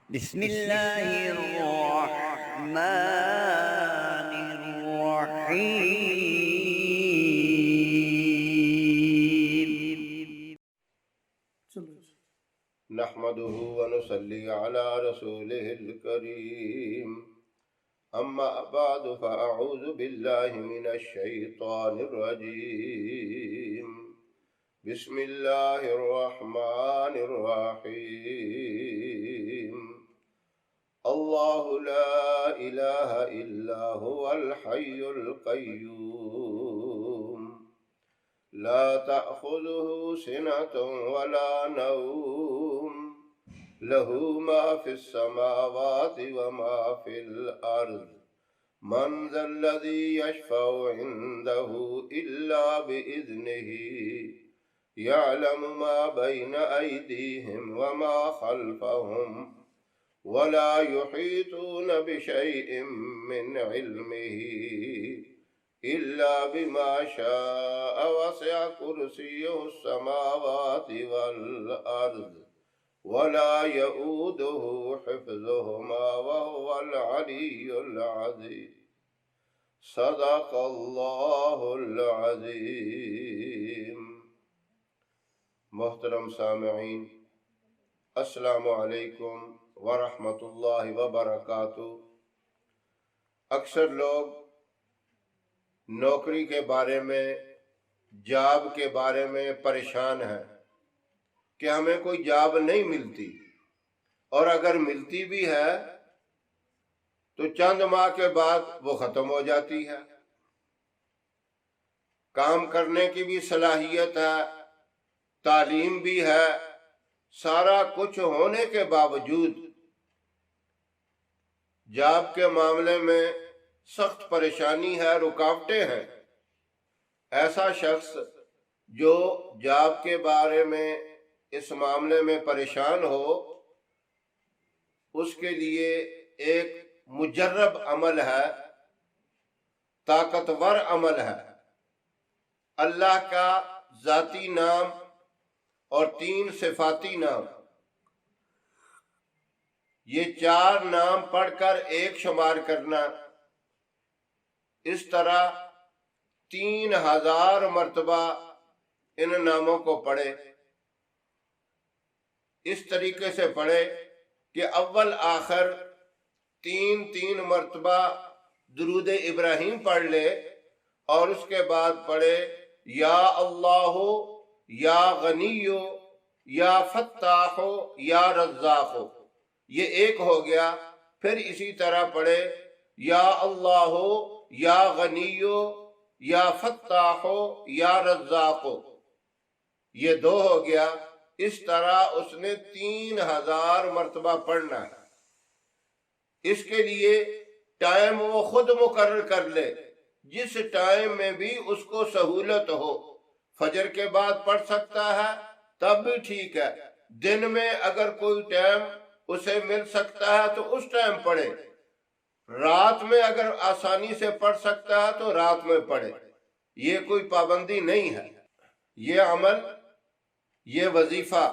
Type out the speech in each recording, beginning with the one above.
بسم الله الرحمن الرحيم. نحمده ونصلي على رسوله الكريم. أما بعد فأعوذ بالله من الشيطان الرجيم. بسم الله الرحمن الرحيم. الله لا إله إلا هو الحي القيوم لا تأخذه سنة ولا نوم له ما في السماوات وما في الأرض من ذا الذي يشفع عنده إلا بإذنه يعلم ما بين أيديهم وما خلفهم ولا يحيطون بشيء من علمه إلا بما شاء وسع كرسيه السماوات والأرض ولا يؤوده حفظهما وهو العلي العظيم. صدق الله العظيم. محترم سامعین، السلام علیکم ورحمۃ اللہ وبرکاتہ۔ اکثر لوگ نوکری کے بارے میں، جاب کے بارے میں پریشان ہیں کہ ہمیں کوئی جاب نہیں ملتی، اور اگر ملتی بھی ہے تو چند ماہ کے بعد وہ ختم ہو جاتی ہے۔ کام کرنے کی بھی صلاحیت ہے، تعلیم بھی ہے، سارا کچھ ہونے کے باوجود جاب کے معاملے میں سخت پریشانی ہے، رکاوٹیں ہیں۔ ایسا شخص جو جاب کے بارے میں اس معاملے میں پریشان ہو، اس کے لیے ایک مجرب عمل ہے، طاقتور عمل ہے۔ اللہ کا ذاتی نام اور 3 صفاتی نام، یہ 4 نام پڑھ کر ایک شمار کرنا، اس طرح 3000 مرتبہ ان ناموں کو پڑھے۔ اس طریقے سے پڑھے کہ اول آخر 3 مرتبہ درود ابراہیم پڑھ لے، اور اس کے بعد پڑھے یا اللہ، یا غنی، یا فتاح، یا رزاق، یہ ایک ہو گیا۔ پھر اسی طرح پڑھے یا اللہ، یا غنی، یا فتاح، یا رزاق، یہ 2 ہو گیا۔ اس طرح اس نے 3000 مرتبہ پڑھنا ہے۔ اس کے لیے ٹائم وہ خود مقرر کر لے، جس ٹائم میں بھی اس کو سہولت ہو۔ فجر کے بعد پڑھ سکتا ہے تب بھی ٹھیک ہے، دن میں اگر کوئی ٹائم اسے مل سکتا ہے تو اس ٹائم پڑھے، رات میں اگر آسانی سے پڑھ سکتا ہے تو رات میں پڑھے، یہ کوئی پابندی نہیں ہے۔ یہ عمل، یہ وظیفہ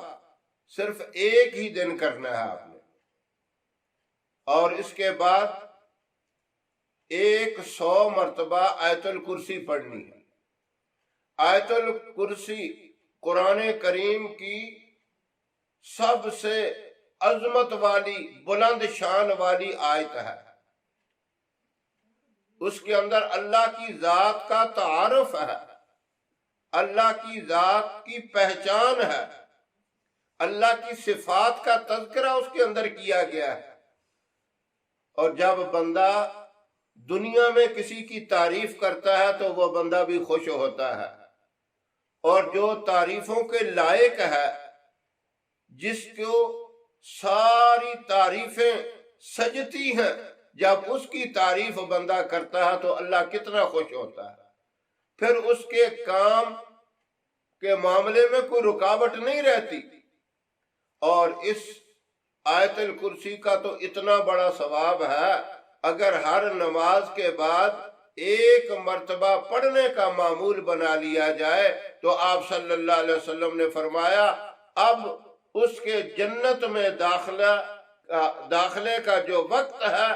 صرف ایک ہی دن کرنا ہے آپ نے، اور اس کے بعد 100 مرتبہ آیت الکرسی پڑھنی ہے۔ آیت الکرسی قرآن کریم کی سب سے عظمت والی، بلند شان والی آیت ہے۔ اس کے اندر اللہ کی ذات کا تعارف ہے، اللہ کی ذات کی پہچان ہے، اللہ کی صفات کا تذکرہ اس کے اندر کیا گیا ہے۔ اور جب بندہ دنیا میں کسی کی تعریف کرتا ہے تو وہ بندہ بھی خوش ہوتا ہے، اور جو تعریفوں کے لائق ہے، جس کو ساری تعریفیں سجتی ہیں، جب اس کی تعریف بندہ کرتا ہے تو اللہ کتنا خوش ہوتا ہے۔ پھر اس کے کام کے معاملے میں کوئی رکاوٹ نہیں رہتی۔ اور اس آیت الکرسی کا تو اتنا بڑا ثواب ہے، اگر ہر نماز کے بعد 1 مرتبہ پڑھنے کا معمول بنا لیا جائے تو آپ صلی اللہ علیہ وسلم نے فرمایا اب اس کے جنت میں داخلہ داخلے کا جو وقت ہے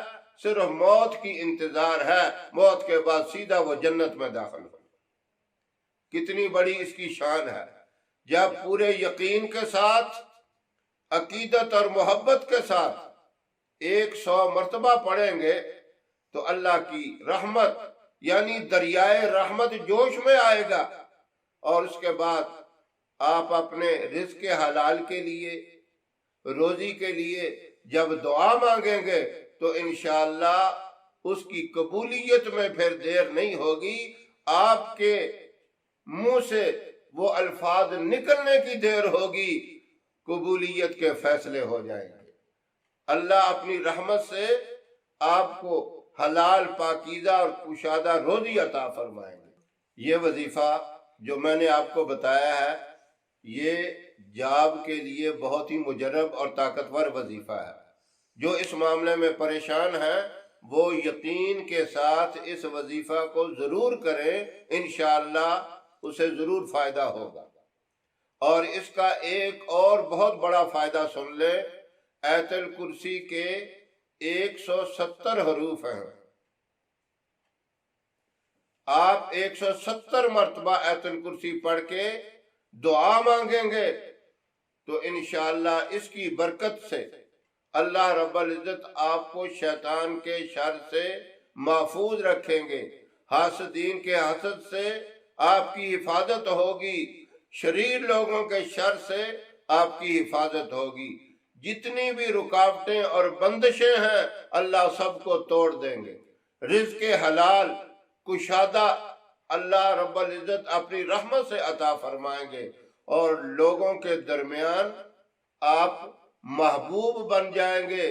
صرف موت کی انتظار ہے، موت کے بعد سیدھا وہ جنت میں داخل ہو۔ کتنی بڑی اس کی شان ہے۔ جب پورے یقین کے ساتھ، عقیدت اور محبت کے ساتھ 100 مرتبہ پڑھیں گے تو اللہ کی رحمت یعنی دریائے رحمت جوش میں آئے گا، اور اس کے بعد آپ اپنے رزق حلال کے لیے، روزی کے لیے جب دعا مانگیں گے تو انشاءاللہ اس کی قبولیت میں پھر دیر نہیں ہوگی، آپ کے منہ سے وہ الفاظ نکلنے کی دیر ہوگی، قبولیت کے فیصلے ہو جائیں گے۔ اللہ اپنی رحمت سے آپ کو حلال، پاکیزہ اور کشادہ روزی عطا فرمائیں گے۔ یہ وظیفہ جو میں نے آپ کو بتایا ہے، یہ جاب کے لیے بہت ہی مجرب اور طاقتور وظیفہ ہے۔ جو اس معاملے میں پریشان ہیں وہ یقین کے ساتھ اس وظیفہ کو ضرور کریں، انشاءاللہ اسے ضرور فائدہ ہوگا۔ اور اس کا ایک اور بہت بڑا فائدہ سن لیں، آیت الکرسی کے 170 حروف ہیں۔ آپ 170 مرتبہ آیت الکرسی پڑھ کے دعا مانگیں گے تو انشاءاللہ اس کی برکت سے اللہ رب العزت آپ کو شیطان کے شر سے محفوظ رکھیں گے، حاسدین کے حسد سے آپ کی حفاظت ہوگی، شریر لوگوں کے شر سے آپ کی حفاظت ہوگی۔ جتنی بھی رکاوٹیں اور بندشیں ہیں اللہ سب کو توڑ دیں گے۔ رزق حلال، کشادہ اللہ رب العزت اپنی رحمت سے عطا فرمائیں گے، اور لوگوں کے درمیان آپ محبوب بن جائیں گے،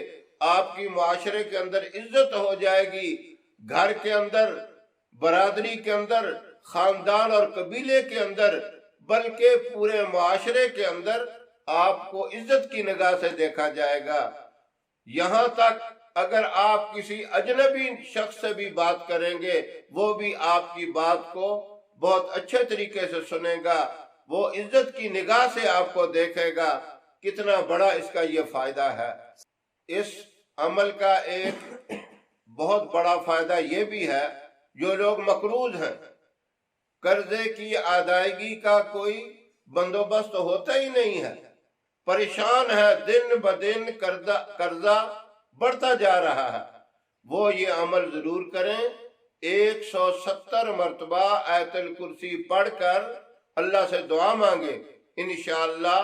آپ کی معاشرے کے اندر عزت ہو جائے گی، گھر کے اندر، برادری کے اندر، خاندان اور قبیلے کے اندر، بلکہ پورے معاشرے کے اندر آپ کو عزت کی نگاہ سے دیکھا جائے گا۔ یہاں تک اگر آپ کسی اجنبی شخص سے بھی بات کریں گے وہ بھی آپ کی بات کو بہت اچھے طریقے سے سنے گا، وہ عزت کی نگاہ سے آپ کو دیکھے گا۔ کتنا بڑا اس کا یہ فائدہ ہے۔ اس عمل کا ایک بہت بڑا فائدہ یہ بھی ہے، جو لوگ مقروض ہیں، قرضے کی ادائیگی کا کوئی بندوبست ہوتا ہی نہیں ہے، پریشان ہے، دن بدن قرضہ بڑھتا جا رہا ہے، وہ یہ عمل ضرور کریں۔ 170 مرتبہ آیت الکرسی پڑھ کر اللہ سے دعا مانگیں، انشاءاللہ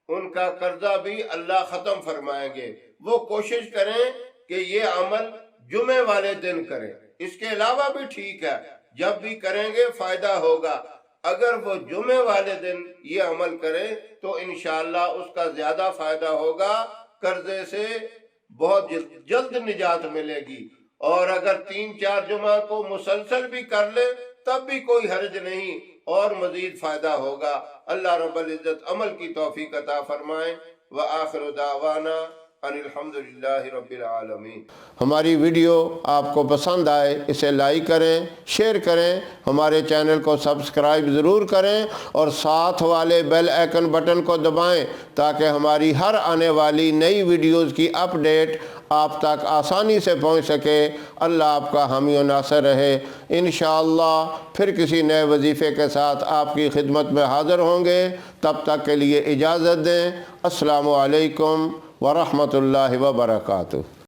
ان کا قرضہ بھی اللہ ختم فرمائیں گے۔ وہ کوشش کریں کہ یہ عمل جمعے والے دن کریں، اس کے علاوہ بھی ٹھیک ہے، جب بھی کریں گے فائدہ ہوگا۔ اگر وہ جمعے والے دن یہ عمل کریں تو انشاءاللہ اس کا زیادہ فائدہ ہوگا، قرضے سے بہت جلد نجات ملے گی۔ اور اگر 3-4 جمعہ کو مسلسل بھی کر لے تب بھی کوئی حرج نہیں، اور مزید فائدہ ہوگا۔ اللہ رب العزت عمل کی توفیق عطا فرمائے۔ وآخر دعوانا ان الحمدللہ رب العالمین۔ ہماری ویڈیو آپ کو پسند آئے اسے لائک کریں، شیئر کریں، ہمارے چینل کو سبسکرائب ضرور کریں، اور ساتھ والے بیل آئیکن بٹن کو دبائیں تاکہ ہماری ہر آنے والی نئی ویڈیوز کی اپڈیٹ آپ تک آسانی سے پہنچ سکے۔ اللہ آپ کا حامی و ناصر رہے۔ انشاءاللہ پھر کسی نئے وظیفے کے ساتھ آپ کی خدمت میں حاضر ہوں گے، تب تک کے لیے اجازت دیں۔ السلام علیکم ورحمۃ اللہ وبرکاتہ۔